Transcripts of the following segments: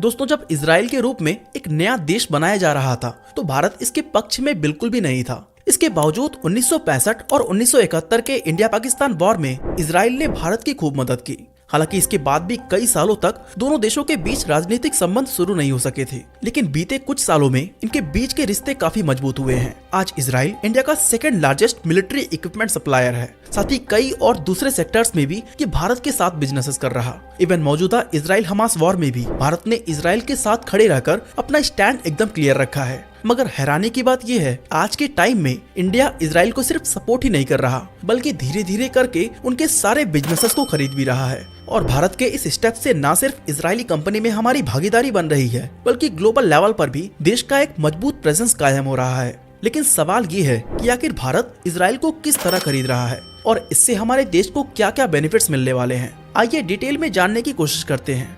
दोस्तों, जब इजराइल के रूप में एक नया देश बनाया जा रहा था तो भारत इसके पक्ष में बिल्कुल भी नहीं था। इसके बावजूद 1965 और 1971 के इंडिया पाकिस्तान वॉर में इजराइल ने भारत की खूब मदद की। हालांकि इसके बाद भी कई सालों तक दोनों देशों के बीच राजनीतिक संबंध शुरू नहीं हो सके थे, लेकिन बीते कुछ सालों में इनके बीच के रिश्ते काफी मजबूत हुए हैं। आज इजराइल इंडिया का second largest military equipment supplier है। साथ ही कई और दूसरे सेक्टर्स में भी ये भारत के साथ बिजनेसेस कर रहा। इवन मौजूदा इजराइल हमास वॉर में भी भारत ने इजराइल के साथ खड़े रहकर अपना स्टैंड एकदम क्लियर रखा है। मगर हैरानी की बात यह है, आज के टाइम में इंडिया इजराइल को सिर्फ सपोर्ट ही नहीं कर रहा, बल्कि धीरे धीरे करके उनके सारे बिजनेसेस को खरीद भी रहा है। और भारत के इस स्टेप से न सिर्फ इजरायली कंपनी में हमारी भागीदारी बन रही है, बल्कि ग्लोबल लेवल पर भी देश का एक मजबूत प्रेजेंस कायम हो रहा है। लेकिन सवाल ये है कि आखिर भारत इजराइल को किस तरह खरीद रहा है और इससे हमारे देश को क्या क्या बेनिफिट्स मिलने वाले हैं। आइए डिटेल में जानने की कोशिश करते हैं।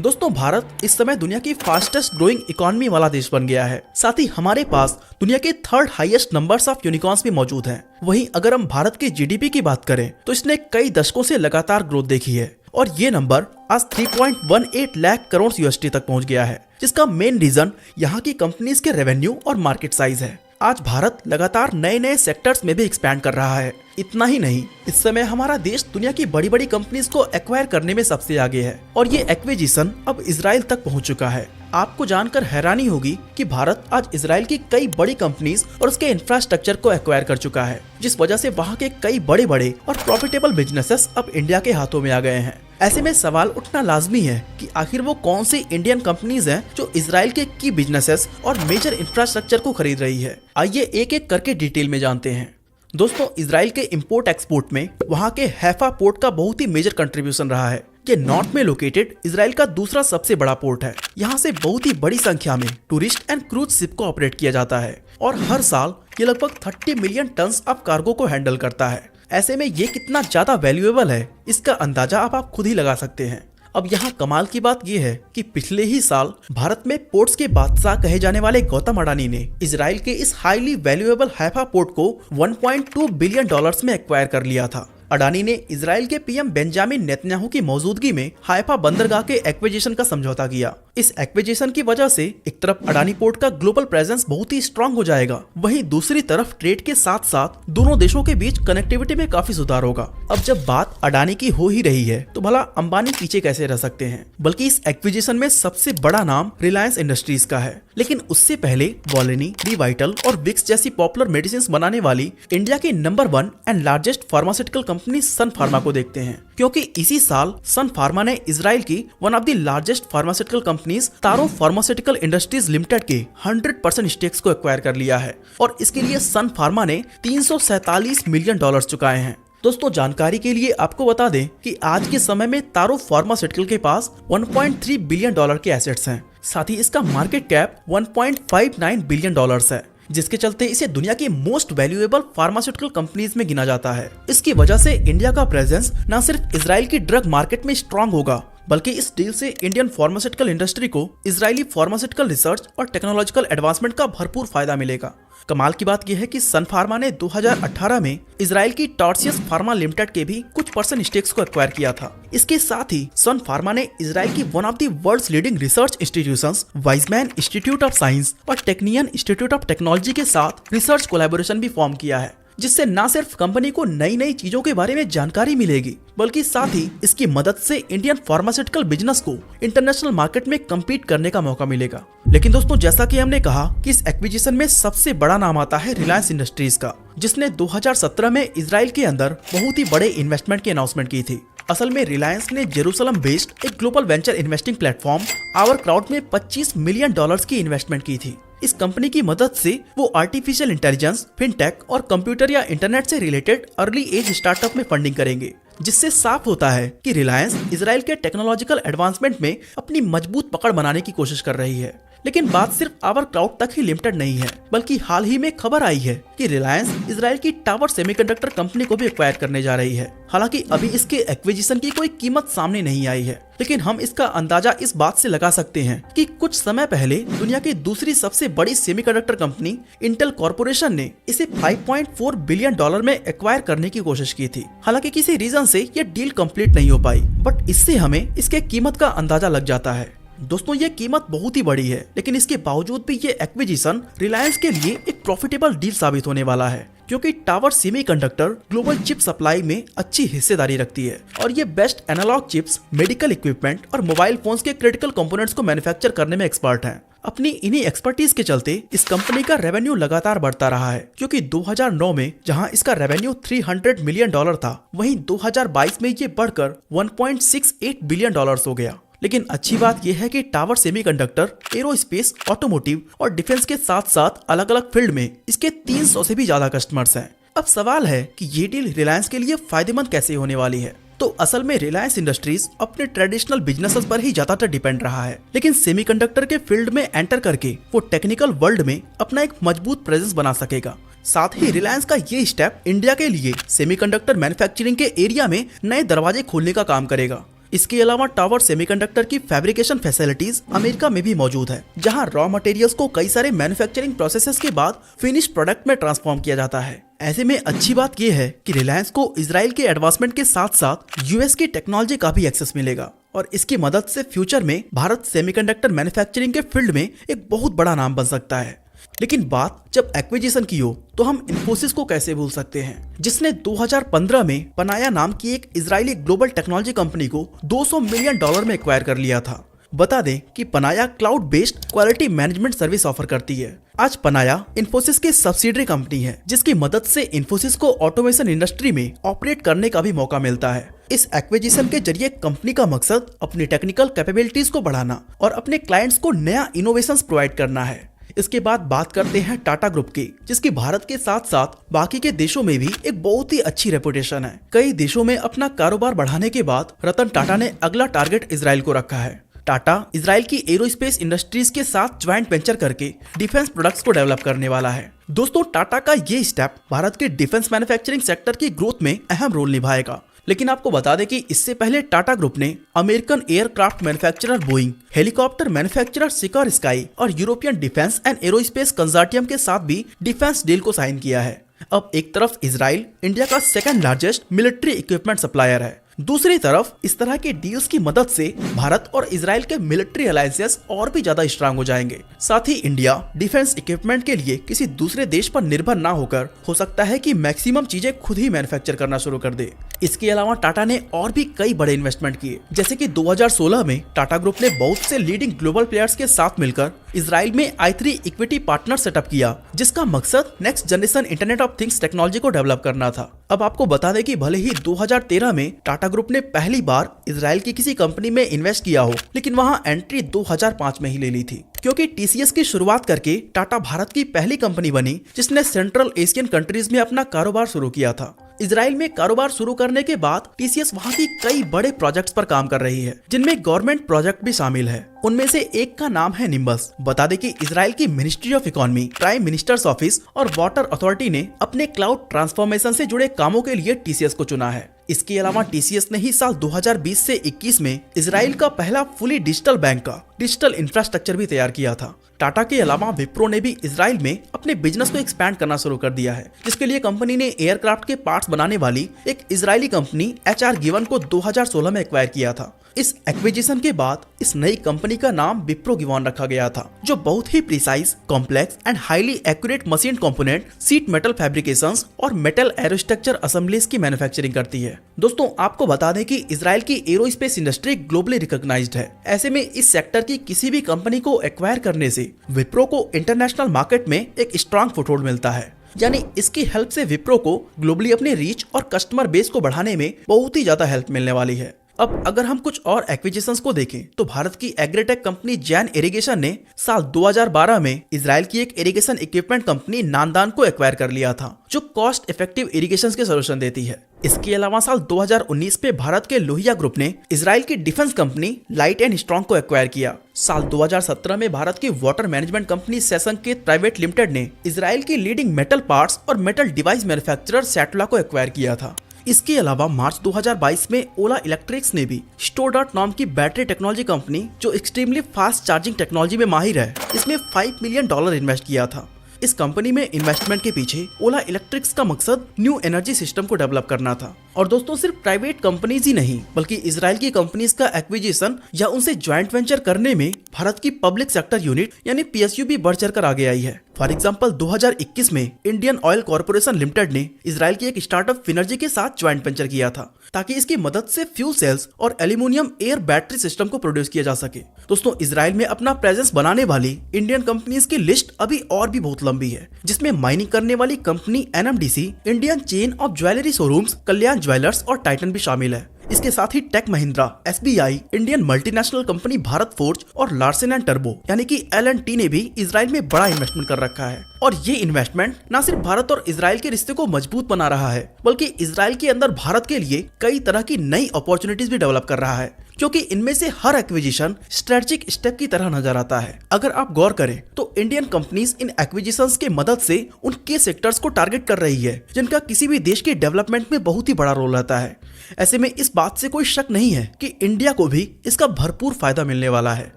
दोस्तों, भारत इस समय दुनिया की फास्टेस्ट ग्रोइंग इकोनॉमी वाला देश बन गया है। साथ ही हमारे पास दुनिया के third highest numbers of unicorns भी मौजूद हैं। वहीं अगर हम भारत के जीडीपी की बात करें तो इसने कई दशकों से लगातार ग्रोथ देखी है और ये नंबर आज 3.18 लाख करोड़ यूएसडी तक पहुंच गया है, जिसका मेन रीजन यहाँ की कंपनीज के रेवेन्यू और मार्केट साइज है। आज भारत लगातार नए नए सेक्टर्स में भी एक्सपैंड कर रहा है। इतना ही नहीं, इस समय हमारा देश दुनिया की बड़ी बड़ी कंपनीज को एक्वायर करने में सबसे आगे है और ये एक्विजिशन अब इजराइल तक पहुंच चुका है। आपको जानकर हैरानी होगी कि भारत आज इजराइल की कई बड़ी कंपनीज और उसके इंफ्रास्ट्रक्चर को एक्वायर कर चुका है, जिस वजह से वहाँ के कई बड़े बड़े और प्रॉफिटेबल बिजनेसेस अब इंडिया के हाथों में आ गए हैं। ऐसे में सवाल उठना लाजमी है कि आखिर वो कौन सी इंडियन कंपनीज हैं जो इजराइल के की बिजनेसेस और मेजर इंफ्रास्ट्रक्चर को खरीद रही है। आइए एक एक करके डिटेल में जानते हैं। दोस्तों, इजराइल के इंपोर्ट एक्सपोर्ट में वहाँ के हैफा पोर्ट का बहुत ही मेजर कंट्रीब्यूशन रहा है। ये नॉर्थ में लोकेटेड इजराइल का दूसरा सबसे बड़ा पोर्ट है। यहाँ से बहुत ही बड़ी संख्या में टूरिस्ट एंड क्रूज शिप को ऑपरेट किया जाता है और हर साल ये लगभग 30 मिलियन टन्स ऑफ कार्गो को हैंडल करता है। ऐसे में ये कितना ज्यादा वैल्यूएबल है, इसका अंदाजा आप खुद ही लगा सकते हैं। अब यहाँ कमाल की बात यह है कि पिछले ही साल भारत में पोर्ट्स के बादशाह कहे जाने वाले गौतम अडानी ने इजराइल के इस हाईली वैल्यूएबल हैफा पोर्ट को 1.2 बिलियन डॉलर्स में एक्वायर कर लिया था। अडानी ने इजराइल के पीएम बेंजामिन नेतन्याहू की मौजूदगी में हाइफा बंदरगाह के एक्विजिशन का समझौता किया। इस एक्विजिशन की वजह से एक तरफ अडानी पोर्ट का ग्लोबल प्रेजेंस बहुत ही स्ट्रांग हो जाएगा, वहीं दूसरी तरफ ट्रेड के साथ साथ दोनों देशों के बीच कनेक्टिविटी में काफी सुधार होगा। अब जब बात अडानी की हो ही रही है तो भला अंबानी पीछे कैसे रह सकते हैं। बल्कि इस एक्विजिशन में सबसे बड़ा नाम रिलायंस इंडस्ट्रीज का है। लेकिन उससे पहले वॉलेनी, रिवाइटल और विक्स जैसी पॉपुलर मेडिसिन बनाने वाली इंडिया की number 1 and largest pharmaceutical company Sun Pharma को देखते हैं, क्योंकि इसी साल सन फार्मा ने इजराइल की one of the largest pharmaceutical companies Taro pharmaceutical industries limited के 100% स्टेक्स को एक्वायर कर लिया है और इसके लिए सन फार्मा ने 347 मिलियन डॉलर चुकाए हैं। दोस्तों, जानकारी के लिए आपको बता दें कि आज के समय में तारो फार्मास्यूटिकल के पास 1.3 बिलियन डॉलर के एसेट्स हैं। साथ ही इसका मार्केट कैप 1.59 बिलियन डॉलर्स है, जिसके चलते इसे दुनिया की मोस्ट वैल्यूएबल फार्मास्यूटिकल कंपनीज में गिना जाता है। इसकी वजह से इंडिया का प्रेजेंस न सिर्फ इजराइल की ड्रग मार्केट में स्ट्रांग होगा, बल्कि इस डील से इंडियन फार्मास्यूटिकल इंडस्ट्री को इजरायली फार्मास्यूटिकल रिसर्च और टेक्नोलॉजिकल एडवांसमेंट का भरपूर फायदा मिलेगा। कमाल की बात यह है कि सन फार्मा ने 2018 में इजराइल की टॉर्सियस फार्मा लिमिटेड के भी कुछ % स्टेक्स को एक्वायर किया था। इसके साथ ही सन फार्मा ने इजराइल की one of the world's leading research institutions Weizmann Institute of Science और टेक्नियन इंस्टीट्यूट ऑफ टेक्नोलॉजी के साथ रिसर्च कोलैबोरेशन भी फॉर्म किया है, जिससे न सिर्फ कंपनी को नई नई चीजों के बारे में जानकारी मिलेगी, बल्कि साथ ही इसकी मदद से इंडियन फार्मास्यूटिकल बिजनेस को इंटरनेशनल मार्केट में कम्पीट करने का मौका मिलेगा। लेकिन दोस्तों, जैसा कि हमने कहा कि इस एक्विजिशन में सबसे बड़ा नाम आता है रिलायंस इंडस्ट्रीज का, जिसने 2017 में इजराइल के अंदर बहुत ही बड़े इन्वेस्टमेंट की अनाउंसमेंट की थी। असल में रिलायंस ने जेरूसलम बेस्ड एक global venture investing platform OurCrowd में 25 मिलियन डॉलर्स की इन्वेस्टमेंट की थी। इस कंपनी की मदद से वो आर्टिफिशियल इंटेलिजेंस, फिनटेक और कंप्यूटर या इंटरनेट से रिलेटेड अर्ली एज स्टार्टअप में फंडिंग करेंगे, जिससे साफ होता है कि रिलायंस इजराइल के टेक्नोलॉजिकल एडवांसमेंट में अपनी मजबूत पकड़ बनाने की कोशिश कर रही है। लेकिन बात सिर्फ आवर क्लाउड तक ही लिमिटेड नहीं है, बल्कि हाल ही में खबर आई है कि रिलायंस इजराइल की टावर सेमीकंडक्टर कंपनी को भी एक्वायर करने जा रही है। हालांकि अभी इसके एक्विजिशन की कोई कीमत सामने नहीं आई है, लेकिन हम इसका अंदाजा इस बात से लगा सकते हैं कि कुछ समय पहले दुनिया की दूसरी सबसे बड़ी सेमीकंडक्टर कंपनी इंटेल कॉर्पोरेशन ने इसे 5.4 बिलियन डॉलर में एक्वायर करने की कोशिश की थी। हालांकि किसी रीजन से ये डील कंप्लीट नहीं हो पाई, बट इससे हमें इसके कीमत का अंदाजा लग जाता है। दोस्तों ये कीमत बहुत ही बड़ी है, लेकिन इसके बावजूद भी ये एक्विजिशन रिलायंस के लिए एक प्रॉफिटेबल डील साबित होने वाला है, क्योंकि Tower Semiconductor global chip supply में अच्छी हिस्सेदारी रखती है और ये best analogue chips, medical equipment और मोबाइल फोन्स के क्रिटिकल कंपोनेंट्स को मैन्युफैक्चर करने में एक्सपर्ट हैं। अपनी इन्हीं एक्सपर्टीज के चलते इस कंपनी का रेवेन्यू लगातार बढ़ता रहा है, क्योंकि 2009 में जहां इसका रेवेन्यू $300 मिलियन था, वहीं 2022 में ये बढ़कर $1.68 बिलियन हो गया। लेकिन अच्छी बात यह है कि टावर सेमीकंडक्टर, एरोस्पेस, ऑटोमोटिव और डिफेंस के साथ साथ अलग अलग फील्ड में इसके 300 से भी ज्यादा कस्टमर्स हैं। अब सवाल है कि ये डील रिलायंस के लिए फायदेमंद कैसे होने वाली है। तो असल में रिलायंस इंडस्ट्रीज अपने ट्रेडिशनल बिजनेसेस पर ही ज्यादातर डिपेंड रहा है, लेकिन सेमीकंडक्टर के फील्ड में एंटर करके वो टेक्निकल वर्ल्ड में अपना एक मजबूत प्रेजेंस बना सकेगा। साथ ही रिलायंस का ये स्टेप इंडिया के लिए सेमीकंडक्टर मैन्युफैक्चरिंग के एरिया में नए दरवाजे खोलने का काम करेगा। इसके अलावा टावर सेमीकंडक्टर की फैब्रिकेशन फैसिलिटीज अमेरिका में भी मौजूद है, जहां रॉ मटेरियल्स को कई सारे मैन्युफैक्चरिंग प्रोसेसेस के बाद फिनिश प्रोडक्ट में ट्रांसफॉर्म किया जाता है। ऐसे में अच्छी बात यह है कि रिलायंस को इजराइल के एडवांसमेंट के साथ साथ यूएस की टेक्नोलॉजी का भी एक्सेस मिलेगा और इसकी मदद से फ्यूचर में भारत सेमीकंडक्टर मैन्युफैक्चरिंग के फील्ड में एक बहुत बड़ा नाम बन सकता है। लेकिन बात जब एक्विजिशन की हो तो हम इन्फोसिस को कैसे भूल सकते हैं, जिसने 2015 में पनाया नाम की एक इजरायली ग्लोबल टेक्नोलॉजी कंपनी को $200 मिलियन में एक्वायर कर लिया था। बता दें कि Panaya cloud based quality management service offer करती है। आज पनाया इन्फोसिस की सब्सिडरी कंपनी है, जिसकी मदद से इन्फोसिस को ऑटोमेशन इंडस्ट्री में ऑपरेट करने का भी मौका मिलता है। इस एक्विजिशन के जरिए कंपनी का मकसद अपनी टेक्निकल कैपेबिलिटीज को बढ़ाना और अपने क्लाइंट्स को नया इनोवेशंस प्रोवाइड करना है। इसके बाद बात करते हैं टाटा ग्रुप की, जिसकी भारत के साथ साथ बाकी के देशों में भी एक बहुत ही अच्छी रेपुटेशन है। कई देशों में अपना कारोबार बढ़ाने के बाद रतन टाटा ने अगला टारगेट इजराइल को रखा है। टाटा इजराइल की एरोस्पेस इंडस्ट्रीज के साथ ज्वाइंट वेंचर करके डिफेंस प्रोडक्ट्स को डेवलप करने वाला है। दोस्तों टाटा का ये स्टेप भारत के डिफेंस मैन्युफैक्चरिंग सेक्टर की ग्रोथ में अहम रोल निभाएगा। लेकिन आपको बता दें कि इससे पहले टाटा ग्रुप ने American aircraft manufacturer Boeing, helicopter manufacturer Sikorsky और European defence and aerospace consortium के साथ भी डिफेंस डील को साइन किया है। अब एक तरफ इजराइल इंडिया का second largest military equipment supplier है, दूसरी तरफ इस तरह के डील्स की मदद से भारत और इजराइल के मिलिट्री अलायंसेस और भी ज्यादा स्ट्रांग हो जाएंगे। साथ ही इंडिया डिफेंस इक्विपमेंट के लिए किसी दूसरे देश पर निर्भर ना होकर हो सकता है कि मैक्सिमम चीजें खुद ही मैन्युफैक्चर करना शुरू कर दे। इसके अलावा टाटा ने और भी कई बड़े इन्वेस्टमेंट किए, जैसे कि 2016 में टाटा ग्रुप ने बहुत से लीडिंग ग्लोबल प्लेयर्स के साथ मिलकर इजराइल में i3 इक्विटी पार्टनर सेटअप किया, जिसका मकसद next generation internet of things technology को डेवलप करना था। अब आपको बता दें कि भले ही 2013 में टाटा ग्रुप ने पहली बार इजराइल की किसी कंपनी में इन्वेस्ट किया हो, लेकिन वहां एंट्री 2005 में ही ले ली थी, क्योंकि टीसीएस की शुरुआत करके टाटा भारत की पहली कंपनी बनी जिसने सेंट्रल एशियन कंट्रीज में अपना कारोबार शुरू किया था। इजराइल में कारोबार शुरू करने के बाद टीसीएस वहां की कई बड़े प्रोजेक्ट्स पर काम कर रही है, जिनमें गवर्नमेंट प्रोजेक्ट भी शामिल है। उनमें से एक का नाम है निम्बस। बता दें कि इजराइल की ministry of economy, prime minister's office और वाटर अथॉरिटी ने अपने क्लाउड ट्रांसफॉर्मेशन से जुड़े कामों के लिए टीसीएस को चुना है। इसके अलावा टीसीएस ने ही साल 2020 से 21 में इजराइल का पहला फुली डिजिटल बैंक का डिजिटल इंफ्रास्ट्रक्चर भी तैयार किया था। टाटा के अलावा विप्रो ने भी इजराइल में अपने बिजनेस को एक्सपैंड करना शुरू कर दिया है, जिसके लिए कंपनी ने एयरक्राफ्ट के पार्ट्स बनाने वाली एक इजरायली कंपनी HR गिवन को 2016 में एक्वायर किया था। इस एक्विजिशन के बाद इस नई कंपनी का नाम विप्रो गिवन रखा गया था, जो बहुत ही precise, complex and highly accurate machine component, sheet metal fabrications और मेटल एरोस्ट्रक्चर असेंबलीज की मैन्युफैक्चरिंग करती है। दोस्तों आपको बता दें कि इजराइल की एरोस्पेस इंडस्ट्री ग्लोबली रिकॉग्नाइज्ड है। ऐसे में इस सेक्टर की किसी भी कंपनी को एक्वायर करने से विप्रो को इंटरनेशनल मार्केट में एक स्ट्रांग फुटहोल्ड मिलता है। यानी इसकी हेल्प से विप्रो को ग्लोबली अपने रीच और कस्टमर बेस को बढ़ाने में बहुत ही ज्यादा हेल्प मिलने वाली है। अब अगर हम कुछ और एक्विजिशंस को देखें तो भारत की एग्रीटेक कंपनी जैन इरिगेशन ने साल 2012 में इजराइल की एक इरिगेशन इक्विपमेंट कंपनी नांदान को एक्वायर कर लिया था, जो कॉस्ट इफेक्टिव इरिगेशन के सोल्यूशन देती है। इसके अलावा साल 2019 में भारत के लोहिया ग्रुप ने इजराइल की defence company light and strong को एक्वायर किया। साल 2017 में भारत की water management company Saisanket private limited ने इजराइल की लीडिंग मेटल पार्ट्स और मेटल डिवाइस मैन्युफैक्चरर सैटला को एक्वायर किया था। इसके अलावा मार्च 2022 में ओला इलेक्ट्रिक्स ने भी स्टोडॉट नाम की बैटरी टेक्नोलॉजी कंपनी, जो एक्सट्रीमली फास्ट चार्जिंग टेक्नोलॉजी में माहिर है, इसमें $5 मिलियन इन्वेस्ट किया था। इस कंपनी में इन्वेस्टमेंट के पीछे ओला इलेक्ट्रिक्स का मकसद न्यू एनर्जी सिस्टम को डेवलप करना था, और दोस्तों सिर्फ प्राइवेट कंपनीज ही नहीं बल्कि इजराइल की कंपनीज का एक्विजिशन या उनसे ज्वाइंट वेंचर करने में भारत की पब्लिक सेक्टर यूनिट यानी पीएसयू भी बढ़ चढ़कर आगे आई है। फॉर एग्जांपल 2021 में इंडियन ऑयल कॉर्पोरेशन लिमिटेड ने इजराइल की एक स्टार्टअप फिनर्जी के साथ ज्वाइंट वेंचर किया था ताकि इसकी मदद से फ्यूल सेल्स और एल्यूमिनियम एयर बैटरी सिस्टम को प्रोड्यूस किया जा सके। दोस्तों इजराइल में अपना प्रेजेंस बनाने वाली इंडियन कंपनीज की लिस्ट अभी और भी बहुत लंबी है, जिसमें माइनिंग करने वाली company NMDC, Indian chain of jewellery showrooms Kalyan jewellers और टाइटन भी शामिल है। इसके साथ ही tech Mahindra, SBI, Indian multinational company Bharat forge और लार्सन एंड टर्बो यानी कि एल&टी ने भी इजराइल में बड़ा इन्वेस्टमेंट कर रखा है। और ये इन्वेस्टमेंट न सिर्फ भारत और इजराइल के रिश्ते को मजबूत बना रहा है बल्कि इजराइल के अंदर भारत के लिए कई तरह की नई अपॉर्चुनिटीज भी डेवलप कर रहा है, क्योंकि इनमें से हर एक्विजिशन स्ट्रेटेजिक स्टेप की तरह नजर आता है। अगर आप गौर करें तो इंडियन कंपनीज इन एक्विजिशंस के मदद से उन के सेक्टर्स को टारगेट कर रही है जिनका किसी भी देश के डेवलपमेंट में बहुत ही बड़ा रोल रहता है। ऐसे में इस बात से कोई शक नहीं है कि इंडिया को भी इसका भरपूर फायदा मिलने वाला है।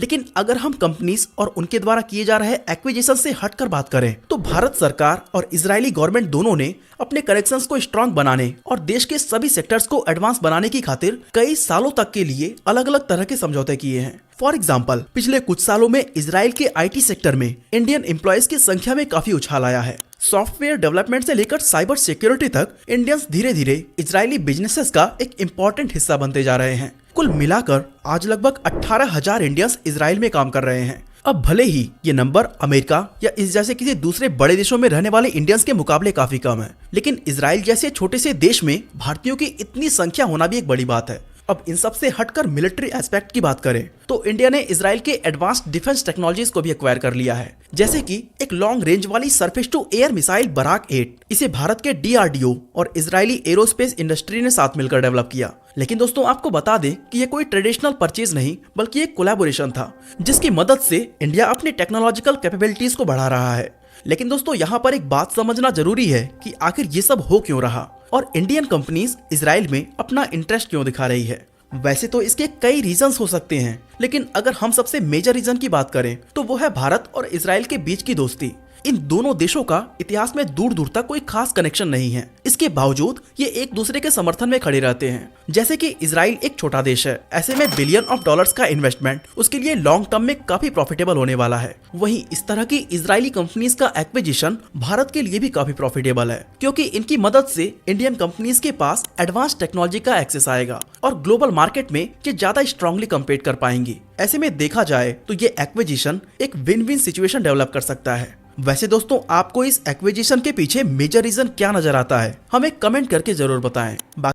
लेकिन अगर हम कंपनीज और उनके द्वारा किए जा रहे एक्विजिशन से हटकर बात करें तो भारत सरकार और इजरायली गवर्नमेंट दोनों ने अपने कनेक्शंस को स्ट्रांग बनाने और देश के सभी सेक्टर्स को एडवांस बनाने की खातिर कई सालों तक के लिए अलग अलग तरह के समझौते किए हैं। फॉर एग्जाम्पल पिछले कुछ सालों में इजराइल के आईटी सेक्टर में इंडियन एम्प्लॉयज की संख्या में काफी उछाल आया है। सॉफ्टवेयर डेवलपमेंट से लेकर साइबर सिक्योरिटी तक इंडियंस धीरे धीरे इजरायली बिजनेसेस का एक इम्पोर्टेंट हिस्सा बनते जा रहे हैं। कुल मिलाकर आज लगभग 18,000 इंडियंस इजराइल में काम कर रहे हैं। अब भले ही ये नंबर अमेरिका या इस जैसे किसी दूसरे बड़े देशों में रहने वाले इंडियंस के मुकाबले काफी कम है, लेकिन इजराइल जैसे छोटे से देश में भारतीयों की इतनी संख्या होना भी एक बड़ी बात है। अब इन सब से हटकर मिलिट्री एस्पेक्ट की बात करें तो इंडिया ने इजराइल के एडवांस्ड डिफेंस टेक्नोलॉजीज को भी एक्वायर कर लिया है, जैसे कि एक लॉन्ग रेंज वाली surface to air missile Barak 8। इसे भारत के डीआरडीओ और इजरायली एरोस्पेस इंडस्ट्री ने साथ मिलकर डेवलप किया। लेकिन दोस्तों आपको बता दें कि ये कोई ट्रेडिशनल परचेज नहीं बल्कि एक कोलैबोरेशन था जिसकी मदद से इंडिया अपनी टेक्नोलॉजिकल कैपेबिलिटीज को बढ़ा रहा है। लेकिन दोस्तों यहाँ पर एक बात समझना जरूरी है कि आखिर ये सब हो क्यों रहा और इंडियन कंपनीज इजराइल में अपना इंटरेस्ट क्यों दिखा रही है। वैसे तो इसके कई रीजंस हो सकते हैं, लेकिन अगर हम सबसे मेजर रीजन की बात करें तो वो है भारत और इजराइल के बीच की दोस्ती। इन दोनों देशों का इतिहास में दूर दूर तक कोई खास कनेक्शन नहीं है, इसके बावजूद ये एक दूसरे के समर्थन में खड़े रहते हैं। जैसे कि इजराइल एक छोटा देश है, ऐसे में बिलियन ऑफ डॉलर्स का इन्वेस्टमेंट उसके लिए लॉन्ग टर्म में काफी प्रॉफिटेबल होने वाला है। वहीं इस तरह की इजरायली कंपनीज का एक्विजिशन भारत के लिए भी काफी प्रॉफिटेबल है, क्योंकि इनकी मदद से इंडियन कंपनीज के पास एडवांस टेक्नोलॉजी का एक्सेस आएगा और ग्लोबल मार्केट में ये ज्यादा स्ट्रांगली कम्पीट कर पाएंगी। ऐसे में देखा जाए तो ये एक्विजिशन एक विन विन सिचुएशन डेवलप कर सकता है। वैसे दोस्तों आपको इस एक्विजिशन के पीछे मेजर रीजन क्या नजर आता है, हमें कमेंट करके जरूर बताएं।